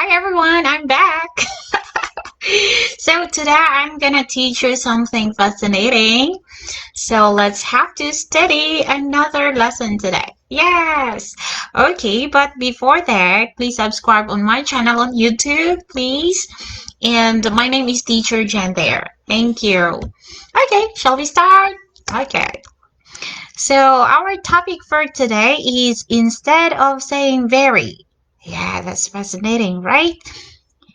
Hi everyone, I'm back. So today I'm gonna teach you something fascinating. So let's have to study another lesson today. Yes. Okay, but before that, please subscribe on my channel on YouTube, please. And my name is Teacher Jen there. Thank you. Okay, shall we start? Okay. So our topic for today is instead of saying very. Yeah, that's fascinating, right?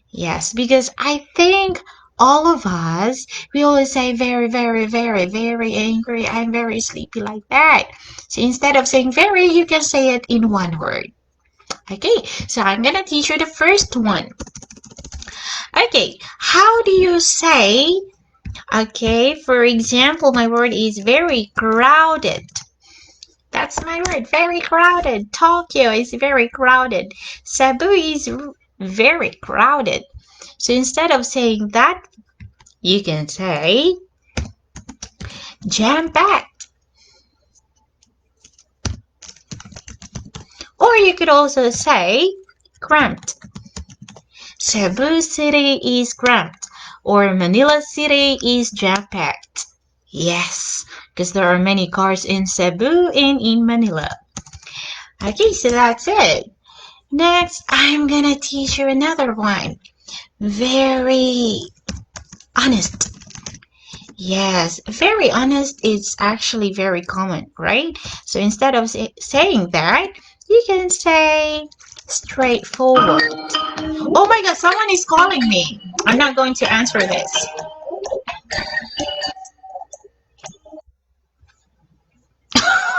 Yes, because I think all of us, we always say very, very, very, very angry. I'm very sleepy like that. So instead of saying very, you can say it in one word. Okay, so I'm gonna teach you the first one. Okay, how do you say, okay, for example, my word is very crowded. That's my word, very crowded. Tokyo is very crowded. Cebu is very crowded. So instead of saying that, you can say jam-packed. Or you could also say cramped. Cebu City is cramped. Or Manila City is jam-packed. Yes, because there are many cars in Cebu and in Manila. Okay, so that's it. Next, I'm gonna teach you another one. Very honest. Yes, very honest is actually very common, right? So instead of saying that, you can say straightforward. Oh my God, someone is calling me. I'm not going to answer this.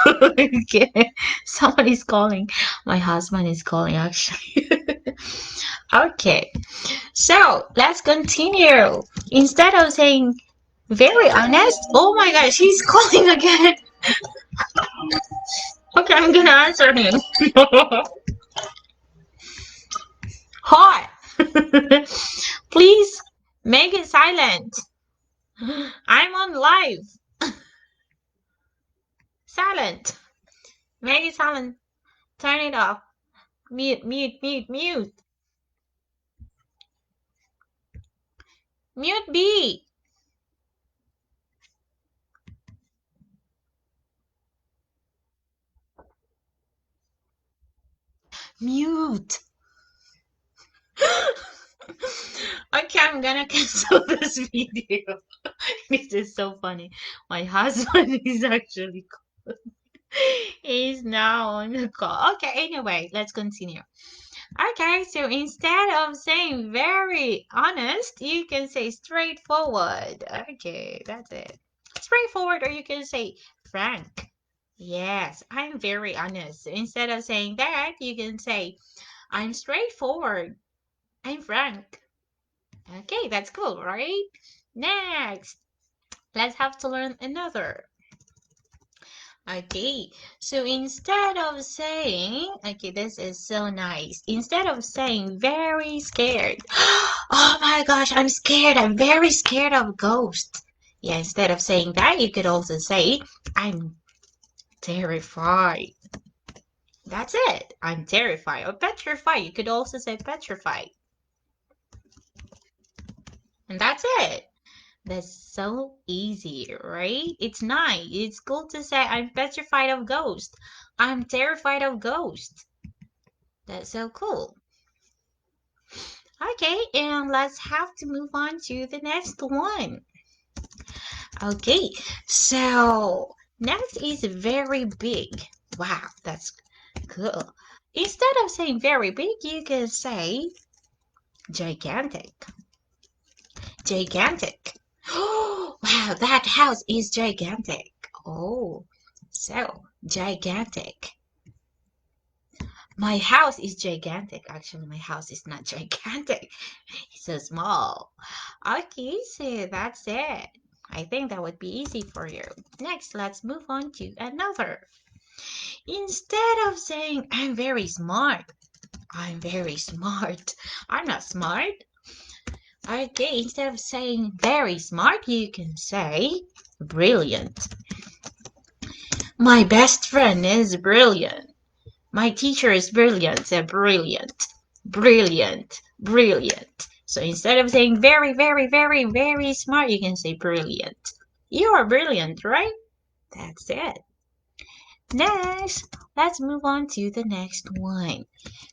Okay. Someone is calling. My husband is calling actually. Okay, so let's continue. Instead of saying very honest, oh my God, she's calling again. Okay, I'm gonna answer him. Hi. Please make it silent. I'm on live. Silent. Make it silent. Turn it off. Mute, mute, mute, mute. Mute B. Mute. Okay, I'm gonna cancel this video. This is so funny. My husband is actually he's now on the call. Okay, anyway, let's continue. Okay, so instead of saying very honest, you can say straightforward. Okay, that's it. Straightforward, or you can say frank. Yes, I'm very honest. So instead of saying that, you can say I'm straightforward. I'm frank. Okay, that's cool, right? Next, let's have to learn another. Okay, so instead of saying, okay, this is so nice. Instead of saying very scared, oh my gosh, I'm scared. I'm very scared of ghosts. Yeah, instead of saying that, you could also say, I'm terrified. That's it. I'm terrified or petrified. You could also say petrified. And that's it. That's so easy, right? It's nice. It's cool to say I'm petrified of ghosts. I'm terrified of ghosts. That's so cool. Okay, and let's have to move on to the next one. Okay, so next is very big. Wow, that's cool. Instead of saying very big, you can say gigantic. Gigantic. Oh, wow, that house is gigantic. Oh, so gigantic. My house is gigantic. Actually, my house is not gigantic. It's so small. Okay, so that's it. I think that would be easy for you. Next, let's move on to another. Instead of saying, I'm very smart, I'm very smart. I'm not smart. Okay, instead of saying very smart, you can say brilliant. My best friend is brilliant. My teacher is brilliant. They're brilliant. Brilliant, brilliant. So instead of saying very, very, very, very smart, you can say brilliant. You are brilliant, right? That's it. Next, let's move on to the next one.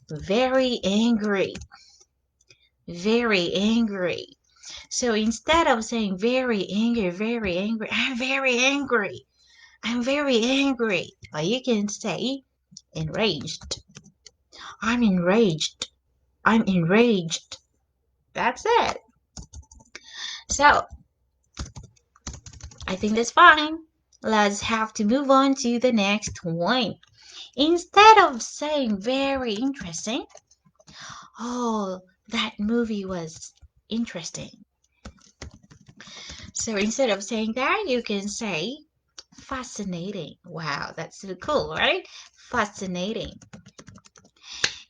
Very angry, very angry. So instead of saying very angry, I'm very angry, I'm very angry. Or you can say enraged. I'm enraged. I'm enraged. That's it. So I think that's fine. Let's have to move on to the next one. Instead of saying very interesting, oh, that movie was interesting. So instead of saying that, you can say fascinating. Wow, that's so cool, right? Fascinating.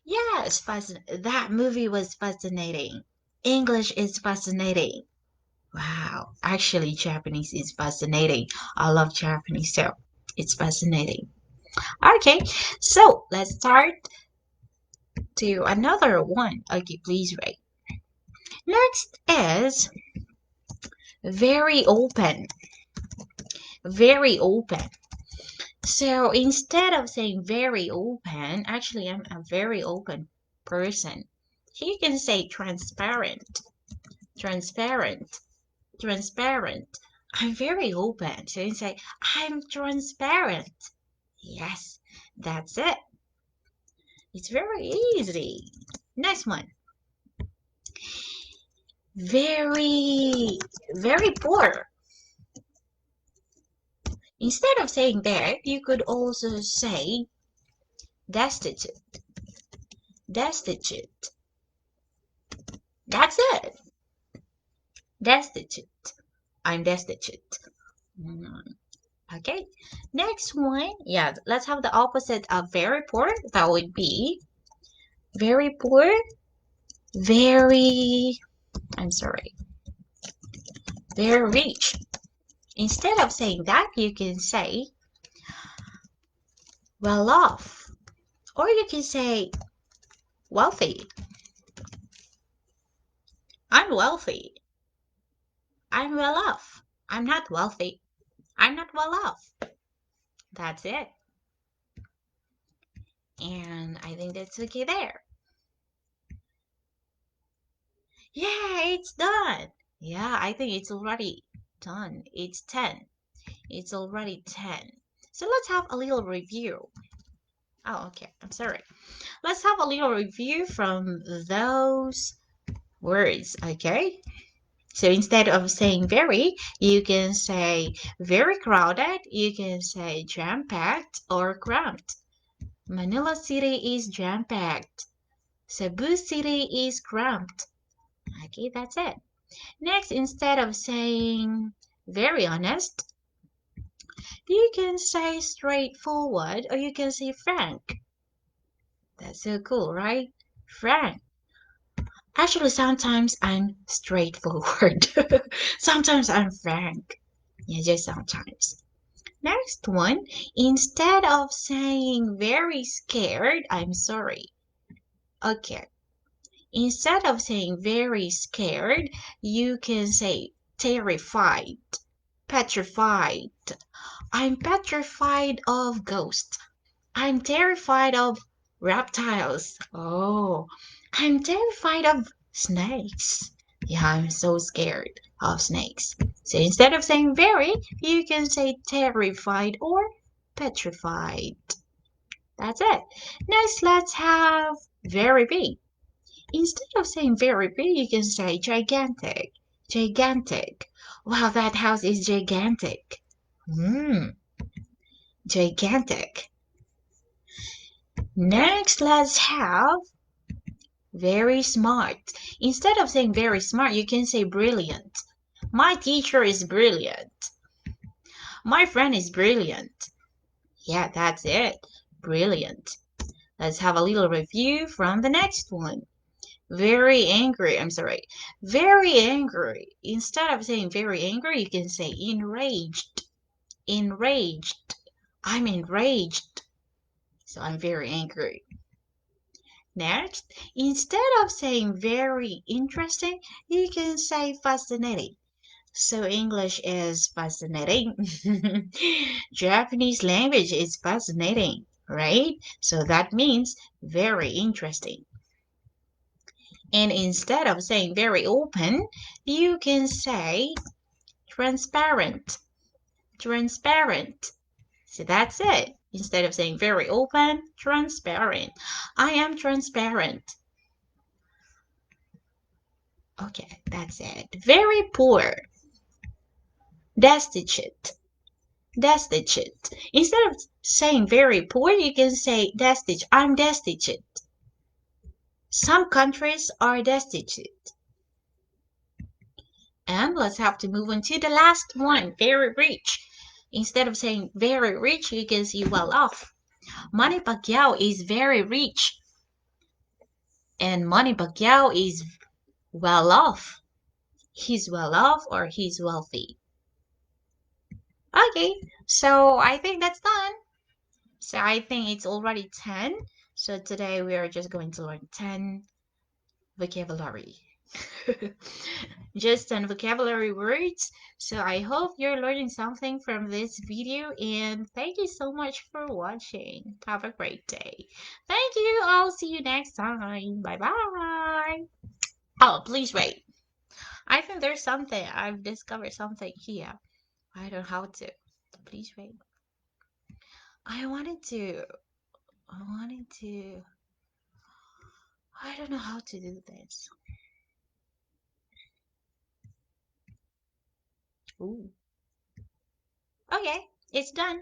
Yes, that movie was fascinating. English is fascinating. Wow, actually, Japanese is fascinating. I love Japanese, so it's fascinating. Okay, so let's start to another one. Okay, please wait. Next is very open. Very open. So instead of saying very open, actually, I'm a very open person. You can say transparent. Transparent. Transparent. I'm very open. So you say, I'm transparent. Yes, that's it. It's very easy. Next one. Very, very poor. Instead of saying that, you could also say destitute. Destitute. That's it. Destitute. I'm destitute. Okay. Next one. Yeah, let's have the opposite of very poor. That would be very poor. Very, I'm sorry. Very rich. Instead of saying that, you can say well off. Or you can say wealthy. I'm wealthy. I'm well off. I'm not wealthy. I'm not well off. That's it. And I think that's okay there. Yeah, it's done. Yeah, I think it's already done. It's 10. It's already 10. So let's have a little review. Oh, okay. I'm sorry. Let's have a little review from those words, okay? So instead of saying very, you can say very crowded, you can say jam-packed or cramped. Manila City is jam-packed. Cebu City is cramped. Okay, that's it. Next, instead of saying very honest, you can say straightforward or you can say frank. That's so cool, right? Frank. Actually, sometimes I'm straightforward. Sometimes I'm frank. Yeah, just sometimes. Next one, instead of saying very scared, I'm sorry. Okay. Instead of saying very scared, you can say terrified, petrified. I'm petrified of ghosts. I'm terrified of reptiles. Oh, I'm terrified of snakes. Yeah, I'm so scared of snakes. So instead of saying very, you can say terrified or petrified. That's it. Next, let's have very big. Instead of saying very big, you can say gigantic. Gigantic. Wow, that house is gigantic. Gigantic. Next, let's have very smart. Instead of saying very smart, you can say brilliant. My teacher is brilliant. My friend is brilliant. Yeah, that's it. Brilliant. Let's have a little review from the next one. Very angry. I'm sorry. Very angry. Instead of saying very angry, you can say enraged. Enraged. I'm enraged. So I'm very angry. Next, instead of saying very interesting, you can say fascinating. So English is fascinating. Japanese language is fascinating, right? So that means very interesting. And instead of saying very open, you can say transparent. Transparent. So that's it. Instead of saying very open, transparent. I am transparent. Okay, that's it. Very poor. Destitute. Destitute. Instead of saying very poor, you can say destitute. I'm destitute. Some countries are destitute. And let's have to move on to the last one, very rich. Instead of saying very rich, you can say well off. Manny Pacquiao is very rich. And Manny Pacquiao is well off. He's well off or he's wealthy. Okay, so I think that's done. So I think it's already 10. So today we are just going to learn 10 vocabulary. Just 10 vocabulary words. So I hope you're learning something from this video and thank you so much for watching. Have a great day. Thank you. I'll see you next time. Bye bye. Oh, please wait. I think there's something. I've discovered something here. I don't know how to. Please wait. I wanted to. I wanted to. I don't know how to do this. Ooh. Okay, it's done.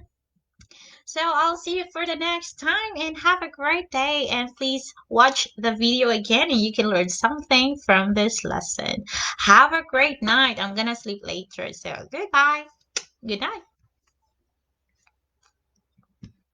So I'll see you for the next time and have a great day. And please watch the video again and you can learn something from this lesson. Have a great night. I'm gonna sleep later. So goodbye. Good night.